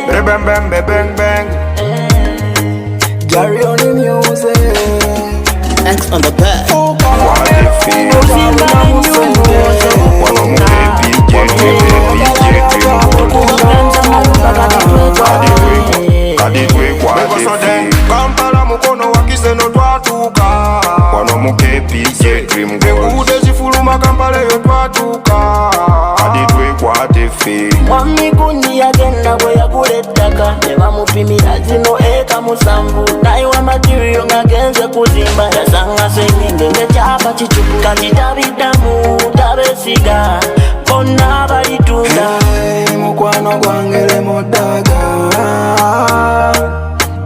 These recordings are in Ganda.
Bang bang bang bang bang. Carry on the music. X on the back. What the feel? Kampala mukono wakise no twatuka. Wano mukepi dream goals. Ekude zifuluma Kampala yo twatuka. Aditwe kwa the feel. Mwami kundi yagenda bwe yagula Taka ne bamupimira zino eka musanvu nayiwa material ngagenze kuzimba yasanga senyenge ngekyapa kicukuka kitabiddamu tabesiga bonna balitunda mukwano gwangere modaga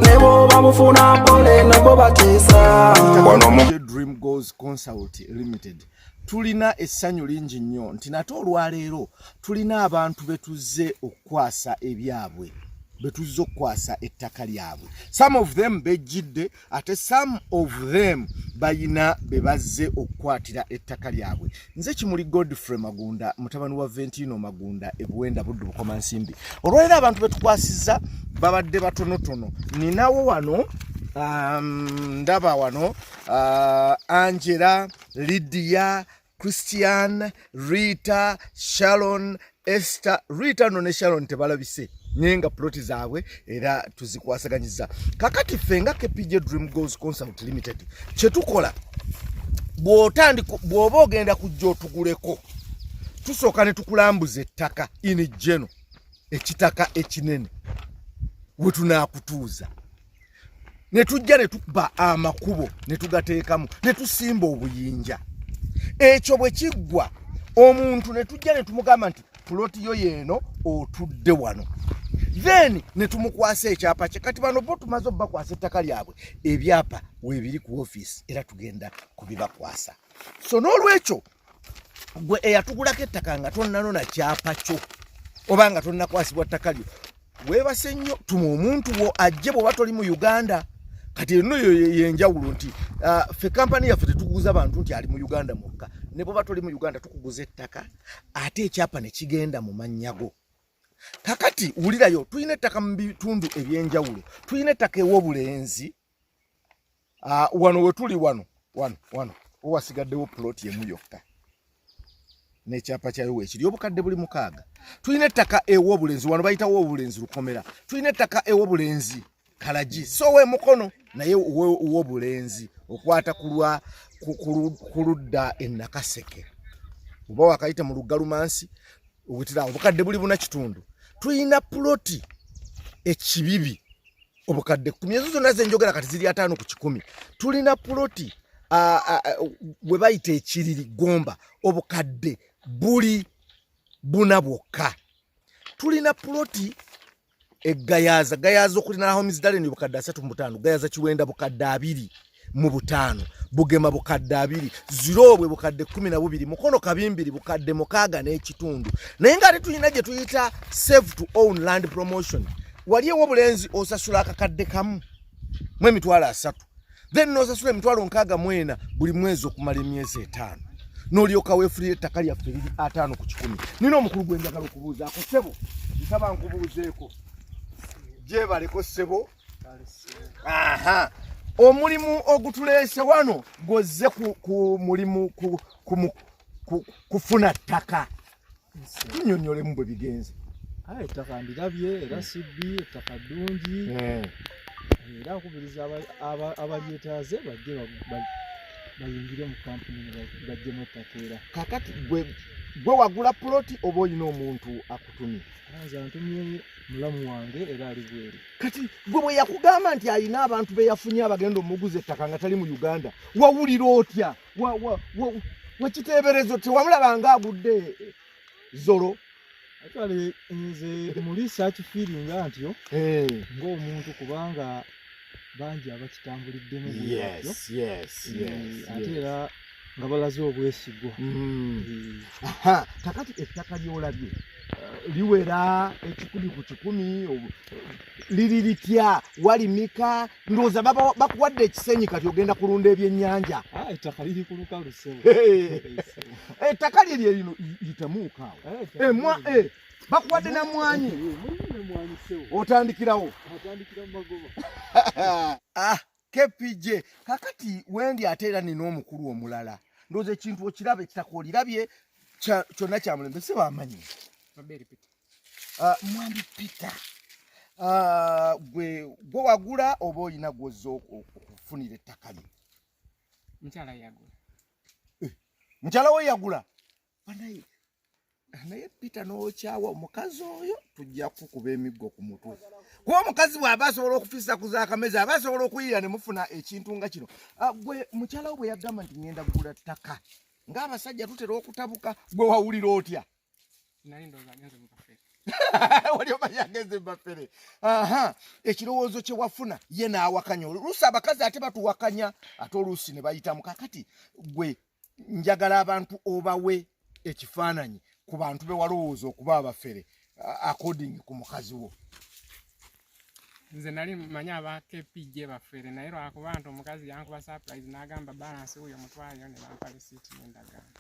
nebo bamufuna mpole nabo batisa. Dream Goals Consult Limited tulina essanyu lingi nnyo nti nate olwaleero tulina abantu betuze okukwasa ebyabwe betuze okukwasa ettaka lyabwe. Some of them bejjidde ate some of them bayina bebazze okukwatira ettaka lyabwe. Nze Kimuli Godfrey Magunda mutabani wa Ventino Magunda ebuwenda buddu bukoma nsimbi. Olwaleero abantu betukwasizza babadde batonotono. Ninawo wano ndaba wano Angela, Lydia, Christian, Rita, Sharon, Esther. Rita no ne Sharon tebalabise nyenga ploti zaabwe era tuzikwasaganyiza. Kakati fenga KPJ Dream Goals Consult Limited kyetukola bw'oba ogenda kujja otuguleko tusooka ne tukulambuza ettaka in general ekitaka ekinene we tunaakutuuza ne tujja ne tukuba amakubo ne tugateekamu ne tusimba obuyinja. Ekyo bwe kiggwa omuntu ne tujja ne tumugamba nti ploti yo yeeno otudde wano, then ne tumukwasa ekyapa kye. Kati bano bo tumaze obbakwasa ettaka lyabwe ebyapa weebiri ku office era tugenda kubibakwasa. So n'olwekyo gwe eyatugulako ettaka nga tonnanona kyapa kyo oba nga tonnakwasibwa ttaka lyo weebase nnyo tuma omuntu wo ajje bw'oba toli mu Uganda. Kati eno yenjawulo nti fe kampani yaffe tetuguza bantu nti ali mu Uganda mwokka, ne bw'oba toli mu Uganda tukuguza ettaka ate ekyapa ne kigenda mu mannyago. Kakati wulirayo tulina ettaka mu bitundu ebyenjawulo. Tulina ettaka ew'obulenzi wano we tuli wano owasigaddewo ploti emu yokka n'ekyapa kyayo weekiri obukadde buli 6. Tulina ettaka ew'obulenzi wano bayitawo obulenzi Lukomera. Tulina ettaka ew'obulenzi Kalaji so we mukono naye uwobulenzi okwata kuludda Nakaseke oba wakayita mu Lugalumansi obutira obukadde buli buna kitundu. Tulina ploti ekibibi obukadde 10 ezo zonna zenjogera kati ziri 5 ku 10. Tulina ploti we bayita ekiriri Gomba obukadde buli buna bwokka. Tulina ploti Gayaza okulina homes daleni bukadde 3 mu 5, Gayaza Kiwenda bukadde 2 mu 5, Bugema bukadde 2, Zirobwe bukadde 12, Mukono Kabimbiri bukadde 6 n'ekitundu. Naye nga tulina gye tuyita save to own land promotion. Wali ew'obulenzi osasula akakadde kamu mu emitwalo 3, then n'osasula emitwalo 64 buli mwezi okumala emyezi 5. N'olyoka weefulira ettaka lyaffe liri 5 ku 10. Nina omukulu gwe njagala okubuuzaako ssebo, nsaba nkubuuzeeko. Jebaleko ssebo. Aha. Omulimu ogutuleese wano gozze ku mulimu kufuna ttaka. Tunyonyolemu bwe bigenze. Ettaka ndirabye era sibbi ettaka ddungi. Era okubiriza abalyetaaze bajje bayingire mu kampuni bajjemu ettaka era. Kakati gwe wagula ploti oba olina omuntu akutumye? Nze ntumye mulamu wange era ali bweru. Kati gwe bwe yakugamba nti alina abantu be yafunye abagenda omuguza ettaka nga tali mu Uganda, wawulira otya? Wakiteeberezo tewamulaba nga agudde zolo? Actually nze mu research feeling antyo ng'omuntu kubanga bangi abakitambuliddemu. Yes. Ate era nga balaze obwesigwa. Kakati ettaka ly'olabye liwera 10 ku 10 liri litya walimika ndowooza bakuwadde ekisenyi kati ogenda kulunda ebyennyanja. Ettaka liri ku lukalu ssebo. Ettaka lye lino litamuukaawo. bakuwadde na mwanyi otandikirawo KPJ kakati wendi ate era nina omukulu omulala ndowooza ekintu okiraba ekitaka olirabye kyonna kya mulembe si bamanyi mwami Peter gwe wagula oba olina gwozza okufunira ettaka lye Mukyalawe yagula naye Peter n'okyawa omukazi oyo tujja kukuba emiggo ku mutwe kuba omukazi bw'aba asobola okufisa ku z'akameza aba asobola okuyiira ne mufuna ekintu nga kino gwe Mukyalawe bwe yagamba nti ngenda kugula ttaka ng'abasajja tutera okutabuka gwe wawulira otya wali omanyi agenze Mubafere ekirowoozo kye wafuna ye n'awakanya oluusi abakazi ate batuwakanya ate oluusi ne bayitamu kakati gwe njagala abantu obawe ekifaananyi ku bantu be walowooza okuba abafere according ku mukazi wo nze nali manya aba KPJ bafere naye lwakuba nti omukazi yankuba surprise n'agamba balance oyo mutwaliro ne bampa receipt n'endagaano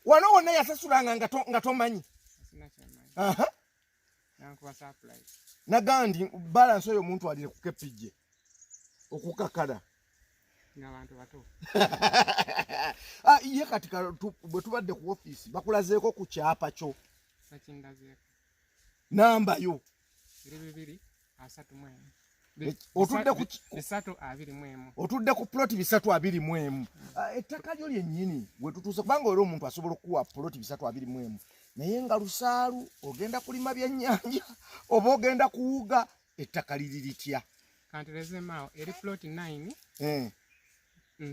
wano wonna yasasulanga nga tomanyi yankuba surprise nagandi balance oyo omuntu alire ku KPJ okukakala n'abantu bato ye kati bwe tubadde ku office bakulazeeko ku kyapa kyo sakindazeeko namba yo 223 otudde ku ploti 321 ettaka lyo lyennyini we tutuuse kubanga era omuntu asobola okuwa ploti 321 naye nga lusaalu ogenda kulima byennyanja oba ogenda kuwuga ettaka liri litya kanti rezemaawo eri ploti 9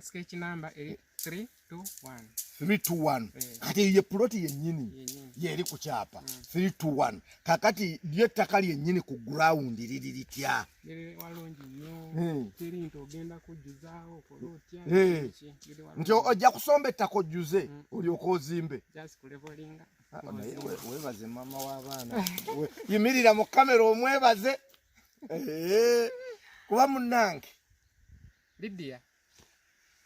sketch number eri 321 kati ye ploti yennyini yeri ku kyapa 321 kakati lyo ettaka lyennyini ku ground liri litya walungi nnyo teri nti ogenda kujjuzaawo polotya nti ojja kusomba ettaka ojjuze olyoka ozimbe webaze maama w'abaana yimirira mu kamera omwebaze kuba munnange Lydia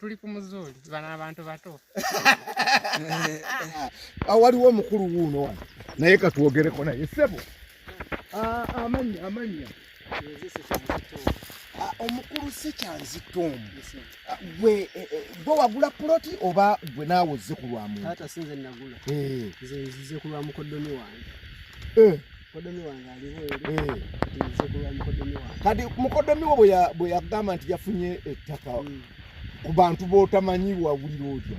tuli ku muzooli bana abantu bato waliwo omukulu wuuno wano naye katwogereko naye sebo amanya omukulu Sekyanzitoomu gwe wagula ploti oba gwe naawe ozze ku lwamuntu taata sinze nagula nze nzize ku lwa mukoddomi wange mukoddomi wange aliwo eri nzize ku lwa mukoddomi wange kati mukoddomi wo bwe yagamba nti yafunye ettaka ku bantu b'otamanyi wawulira otya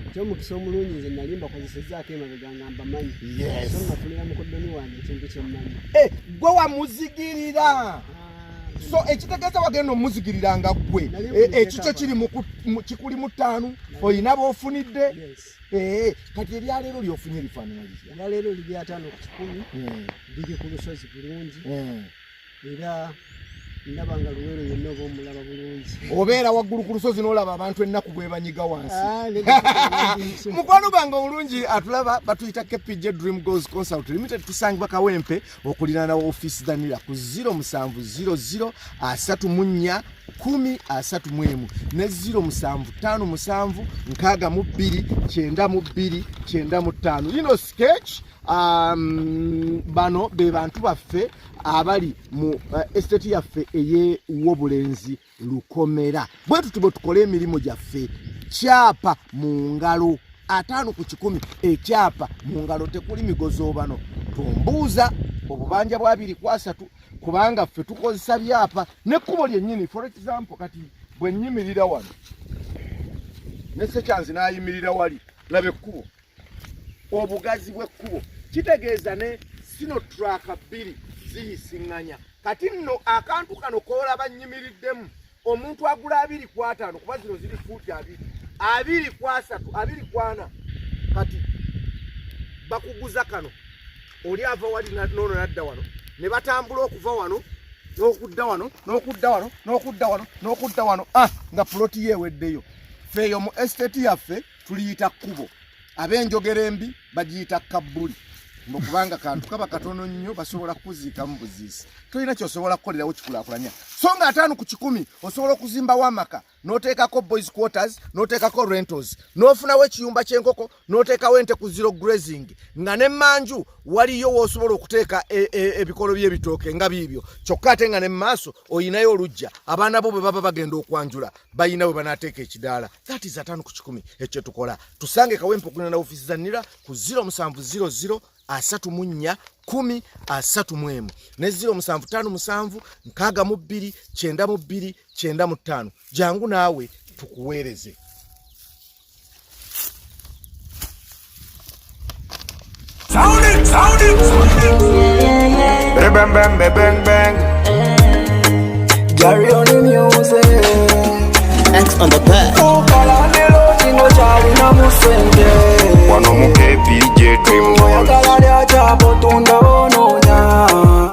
ekyomukisa omulungi nze nali mbakozesezzaako emabega nga mbamanyi so nafunira mukoddomi wange ekintu kyemmanyi gwe wamuzigirira so ekitegeeza wagenda omuzigirira nga ggwe ekikyo kikuli mu ttaano olina b'ofunidde kati eryaleero lyofunye lifaanana litya eryaleero liri 5 ku 10 liri ku lusozi bulungi era ndaba nga luweero yonna oba omulaba bulungi obeera waggulu ku lusozi n'olaba abantu ennaku bwe banyiga wansi mukwano bange omulungi atulaba batuyita KPJ Dream Goals Consult Limited tusangibwa Kawempe okuliraana ofiisi danira ku 0700 34 10 ne 0757 62 92 lino sketch bano be bantu baffe abali mu estate yaffe ey'Obulenzi Lukomera bwe tutibwe tukole emirimu gyaffe kyapa mu ngalo 5 ku 10 ekyapa mu ngalo tekuli migozo bano tumbuuza obubanja bwa 2 ku 3 kubanga ffe tukozesa byapa nekkubo lyennyini for example kati bwe nnyimirira wano ne Sekyanzi n'ayimirira wali labe ekkubo obugazi bw'ekkubo kitegeeza ne sino track 2 ziyisiŋŋanya kati nno akantu kano koolaba nnyimiriddemu omuntu agula 2 ku 5 kuba zino ziri fuuti 2 ku 3 2 ku 4 kati bakuguza kano oli ava wali noono nadda wano ne batambula okuva wano n'okudda wano n'okudda wano n'okudda wano n'okudda wano nga ploti yeeweddeyo feeyo mu estate yaffe tuliyita kkubo ab'enjogera embi bagiyita kabbuli mbokubanga kantu kaba katono nnyo basobola kuziika mu buziisi tolina kyosobola kukolerawo kikulaakulanya so nga 5 ku 10 osobola okuzimbawo amaka n'oteekako boys quarters n'oteekako rentals n'ofunawo ekiyumba ky'enkoko n'oteekawo ente ku zero grazing nga ne manju waliyo w'osobola okuteeka ebikolo by'ebitooke nga biibyo kyokka ate nga ne maaso oyinayo olujja abaana bo bwe baba bagenda okwanjula bayina bwe banaateeka ekidaala that is 5 ku 10 ekyo tukola tusange Kawempe okulina na ofisi za NIRA ku 0700 34 10 31 ne 0757 62 92 95 jangu naawe tukuweereze. Sound it. Bang bang bang bang bang. Carry on the music. X on the back. Chali na musenge Wano mukepi je dream oyagala lya chapo tunda